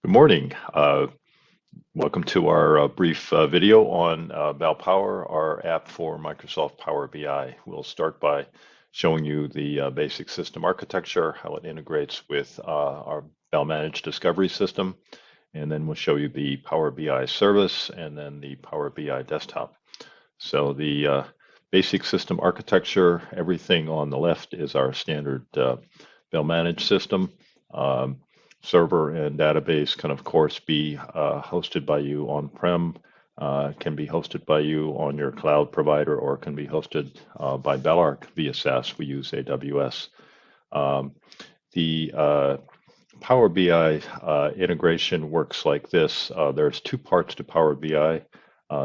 Good morning. Welcome to our brief video on BelPower, our app for Microsoft Power BI. We'll start by showing you the basic system architecture, how it integrates with our Bel Managed Discovery system, and then we'll show you the Power BI service and then the Power BI desktop. So the basic system architecture, everything on the left is our standard Bel Managed system. Server and database can of course be hosted by you on-prem, can be hosted by you on your cloud provider, or can be hosted by Belarc via SaaS. We use AWS. The Power BI integration works like this. There's two parts to Power BI.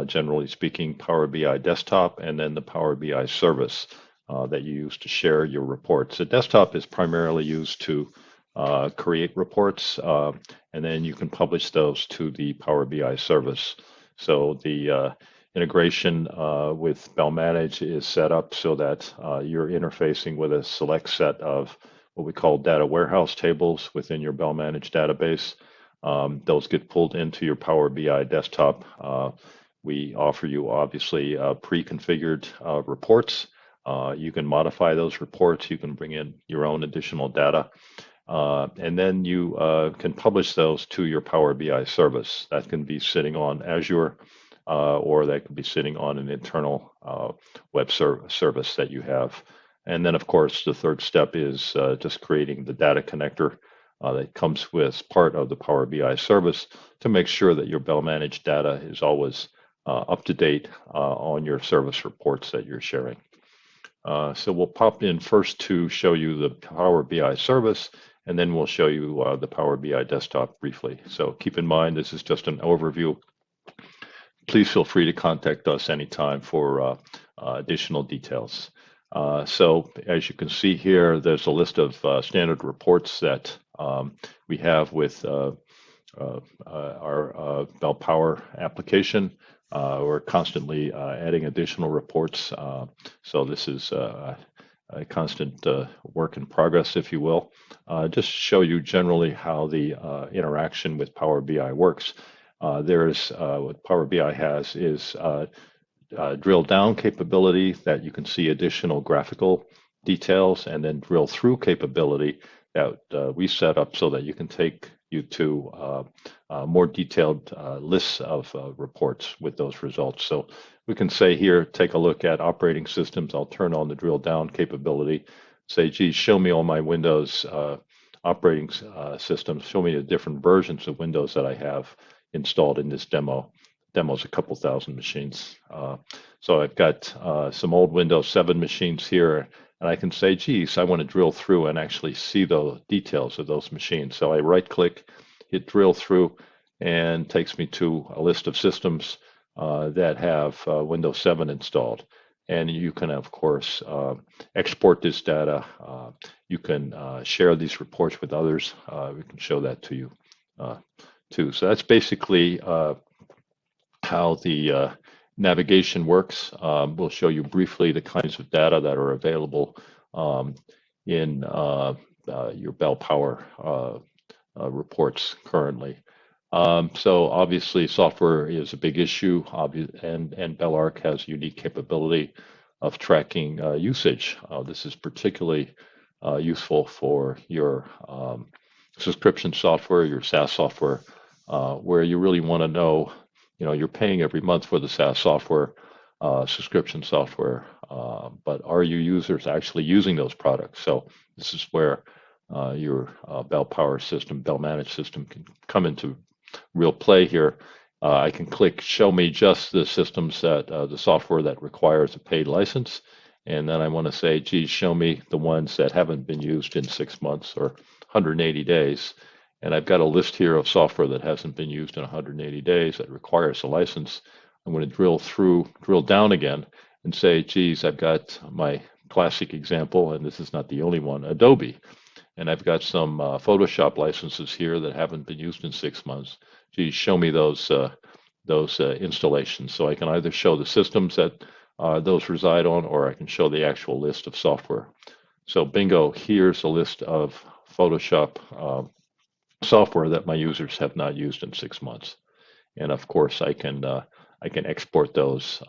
Generally speaking, Power BI desktop and then the Power BI service that you use to share your reports. The desktop is primarily used to create reports, and then you can publish those to the Power BI service. So the integration with Bel Manage is set up so that you're interfacing with a select set of what we call data warehouse tables within your Bel Manage database. Those get pulled into your Power BI desktop. We offer you obviously pre-configured reports. You can modify those reports. You can bring in your own additional data. And then you can publish those to your Power BI service. That can be sitting on Azure, or that could be sitting on an internal web service that you have. And then, of course, the third step is just creating the data connector that comes with part of the Power BI service to make sure that your Bel Managed data is always up to date on your service reports that you're sharing. So we'll pop in first to show you the Power BI service, and then we'll show you the Power BI desktop briefly. So keep in mind, this is just an overview. Please feel free to contact us anytime for additional details. So as you can see here, there's a list of standard reports that we have with our BelPower application. We're constantly adding additional reports. So this is a constant work in progress, if you will. Just to show you generally how the interaction with Power BI works. There's what Power BI has is drill down capability that you can see additional graphical details, and then drill through capability that we set up so that you can take you to more detailed lists of reports with those results. So we can say here, take a look at operating systems. I'll turn on the drill down capability. Say, geez, show me all my Windows operating systems. Show me the different versions of Windows that I have installed in this demo. Demo's a couple thousand machines. So I've got some old Windows 7 machines here, and I can say, geez, I want to drill through and actually see the details of those machines. So I right click, hit drill through, and takes me to a list of systems that have Windows 7 installed. And you can, of course, export this data. You can share these reports with others. We can show that to you too. So that's basically how the navigation works. We'll show you briefly the kinds of data that are available in your BelPower reports currently. So obviously software is a big issue, and Belarc has unique capability of tracking usage. This is particularly useful for your subscription software, your SaaS software, where you really want to know, you're paying every month for the SaaS software, subscription software, but are your users actually using those products? So this is where your BelPower system, Bel Managed system can come into real play here. I can click show me just the systems that the software that requires a paid license, and then I want to say, geez, show me the ones that haven't been used in 6 months or 180 days. And I've got a list here of software that hasn't been used in 180 days that requires a license. I'm going to drill down again and say, geez, I've got my classic example, and this is not the only one, Adobe. And I've got some Photoshop licenses here that haven't been used in 6 months. Geez, show me those installations. So I can either show the systems that those reside on, or I can show the actual list of software. So bingo, here's a list of Photoshop software that my users have not used in 6 months. And of course, I can export those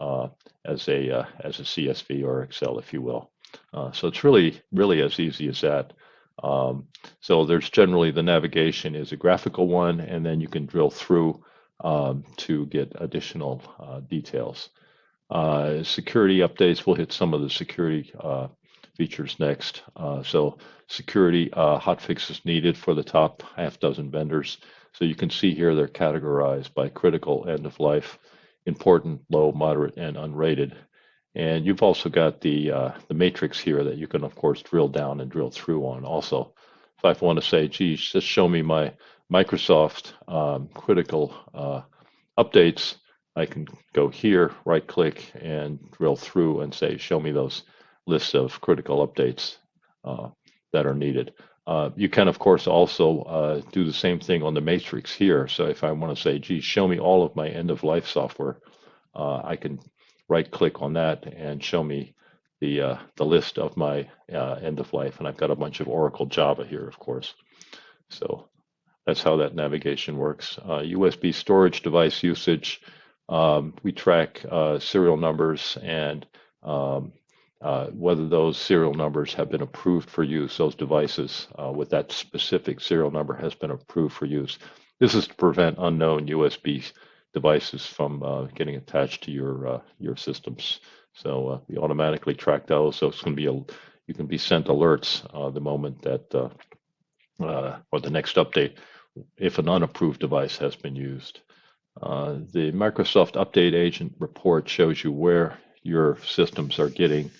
as a CSV or Excel, if you will. So it's really as easy as that. So there's generally the navigation is a graphical one, and then you can drill through to get additional details. Security updates, we'll hit some of the security features next. So security hotfixes needed for the top half dozen vendors. So you can see here they're categorized by critical, end of life, important, low, moderate, and unrated. And you've also got the matrix here that you can, of course, drill down and drill through on also. If I want to say, geez, just show me my Microsoft critical updates, I can go here, right click, and drill through and say, show me those lists of critical updates that are needed. You can, of course, also do the same thing on the matrix here. So if I want to say, gee, show me all of my end-of-life software, I can right-click on that and show me the list of my end-of-life. And I've got a bunch of Oracle Java here, of course. So that's how that navigation works. USB storage device usage. We track serial numbers and whether those serial numbers have been approved for use, those devices with that specific serial number has been approved for use. This is to prevent unknown USB devices from getting attached to your systems. So we automatically track those. So it's going to be you can be sent alerts the moment that or the next update if an unapproved device has been used. The Microsoft Update Agent report shows you where your systems are getting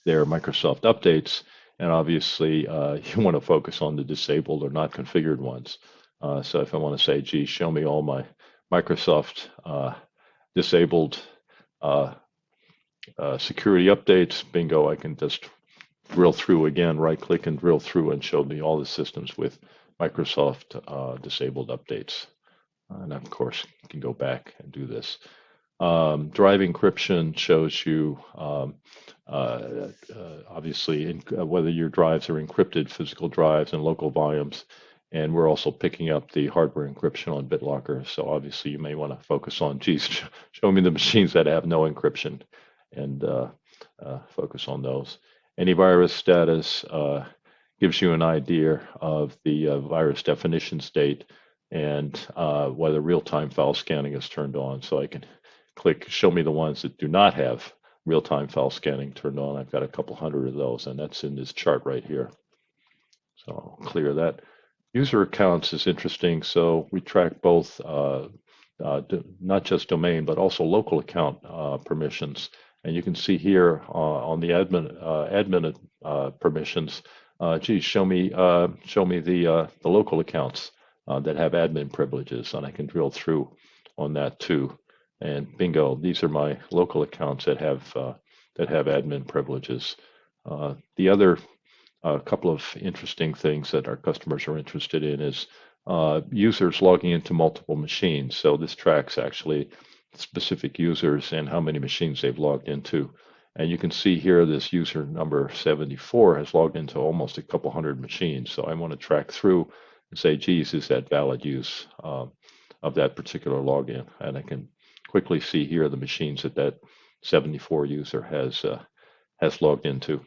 their Microsoft updates, and obviously you want to focus on the disabled or not configured ones. So if I want to say, gee, show me all my Microsoft disabled security updates, bingo, I can just drill through again, right click and drill through and show me all the systems with Microsoft disabled updates. And of course, you can go back and do this. Drive encryption shows you obviously whether your drives are encrypted, physical drives and local volumes. And we're also picking up the hardware encryption on BitLocker. So obviously you may want to focus on, geez, show me the machines that have no encryption and focus on those. Antivirus status gives you an idea of the virus definition state and whether real-time file scanning is turned on. So I can click show me the ones that do not have real-time file scanning turned on. I've got a couple hundred of those, and that's in this chart right here. So I'll clear that. User accounts is interesting. So we track both not just domain, but also local account permissions. And you can see here on the admin permissions, geez, show me the local accounts that have admin privileges, and I can drill through on that too. And bingo, these are my local accounts that have admin privileges. The other couple of interesting things that our customers are interested in is users logging into multiple machines. So this tracks actually specific users and how many machines they've logged into. And you can see here this user number 74 has logged into almost a couple hundred machines. So I want to track through and say, geez, is that valid use of that particular login? And I can quickly see here the machines that 74 user has logged into.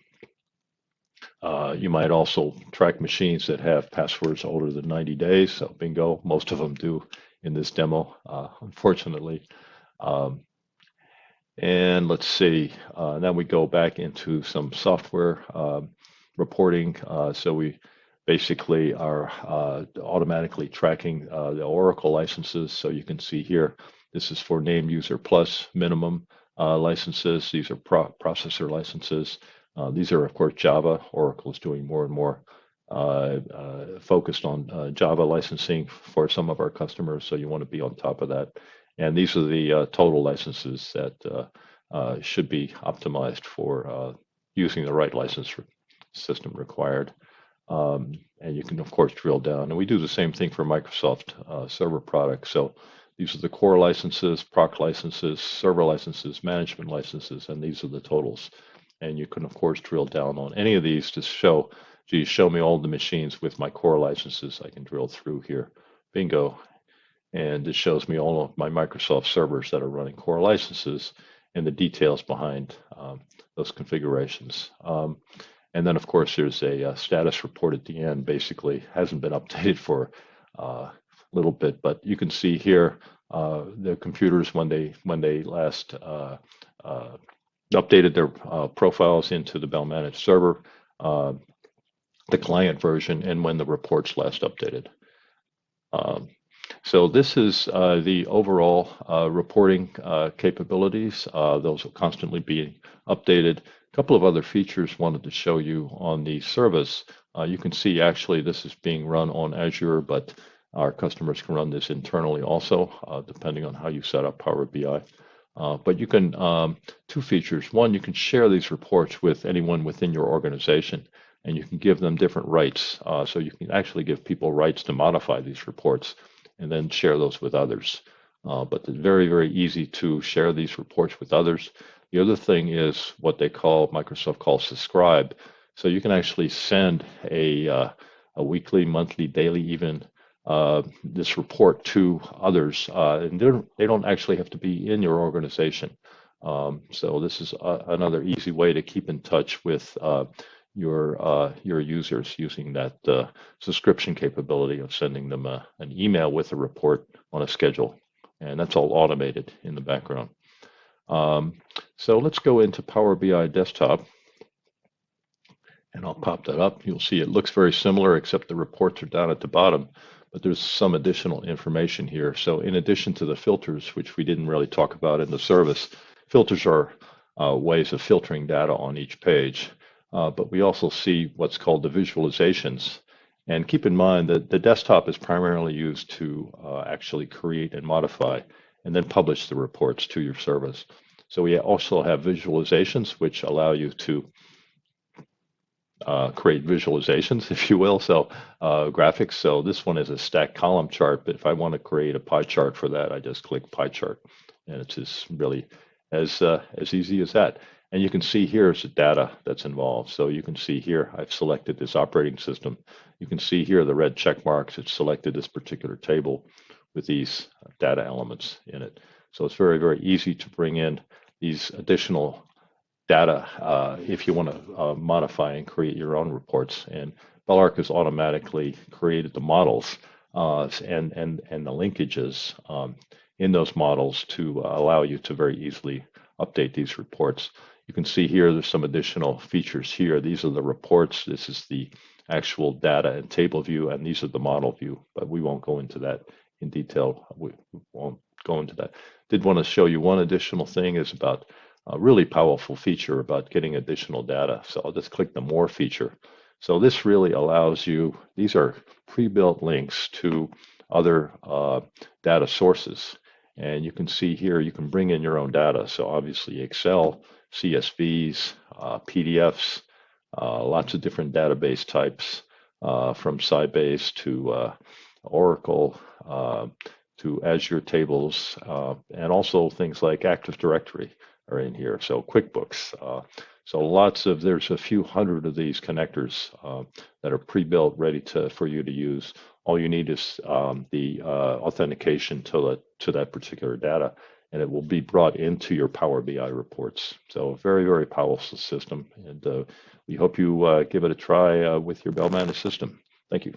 You might also track machines that have passwords older than 90 days. So bingo, most of them do in this demo, unfortunately. And let's see, then we go back into some software reporting. So we basically are automatically tracking the Oracle licenses. So you can see here, this is for named user plus minimum licenses. These are processor licenses. These are, of course, Java. Oracle is doing more and more focused on Java licensing for some of our customers. So you want to be on top of that. And these are the total licenses that should be optimized for using the right license system required. And you can, of course, drill down. And we do the same thing for Microsoft server products. So these are the core licenses, proc licenses, server licenses, management licenses, and these are the totals. And you can, of course, drill down on any of these to show, geez, show me all the machines with my core licenses. I can drill through here bingo. And it shows me all of my Microsoft servers that are running core licenses and the details behind those configurations. And then, of course, there's a status report at the end. Basically, hasn't been updated for a little bit, but you can see here the computers when they last updated their profiles into the Bell Managed Server, the client version, and when the reports last updated. So this is the overall reporting capabilities. Those will constantly be updated. A couple of other features wanted to show you on the service. You can see actually this is being run on Azure, but our customers can run this internally also, depending on how you set up Power BI. But you can, two features. One, you can share these reports with anyone within your organization, and you can give them different rights. So you can actually give people rights to modify these reports and then share those with others. But it's very, very easy to share these reports with others. The other thing is what Microsoft calls subscribe. So you can actually send a weekly, monthly, daily, even this report to others, and they don't actually have to be in your organization. So this is another easy way to keep in touch with your users using that subscription capability of sending them an email with a report on a schedule, and that's all automated in the background. So let's go into Power BI Desktop, and I'll pop that up. You'll see it looks very similar, except the reports are down at the bottom, but there's some additional information here. So in addition to the filters, which we didn't really talk about in the service, filters are ways of filtering data on each page. But we also see what's called the visualizations. And keep in mind that the desktop is primarily used to actually create and modify and then publish the reports to your service. So we also have visualizations, which allow you to create visualizations, if you will, so graphics. So this one is a stacked column chart, but if I want to create a pie chart for that, I just click pie chart, and it's just really as easy as that. And you can see here's the data that's involved. So you can see here, I've selected this operating system. You can see here the red check marks. It's selected this particular table with these data elements in it. So it's very, very easy to bring in these additional data if you want to modify and create your own reports. And Belarc has automatically created the models and the linkages in those models to allow you to very easily update these reports. You can see here there's some additional features here. These are the reports. This is the actual data and table view, and these are the model view, but we won't go into that in detail. We won't go into that. Did want to show you one additional thing is about a really powerful feature about getting additional data. So I'll just click the More feature. So this really allows you, these are pre-built links to other data sources. And you can see here, you can bring in your own data. So obviously Excel, CSVs, PDFs, lots of different database types, from Sybase to Oracle, to Azure tables, and also things like Active Directory are in here. So QuickBooks. So there's a few hundred of these connectors that are pre-built, ready for you to use. All you need is the authentication to that particular data, and it will be brought into your Power BI reports. So a very, very powerful system, and we hope you give it a try with your Bell Managed system. Thank you.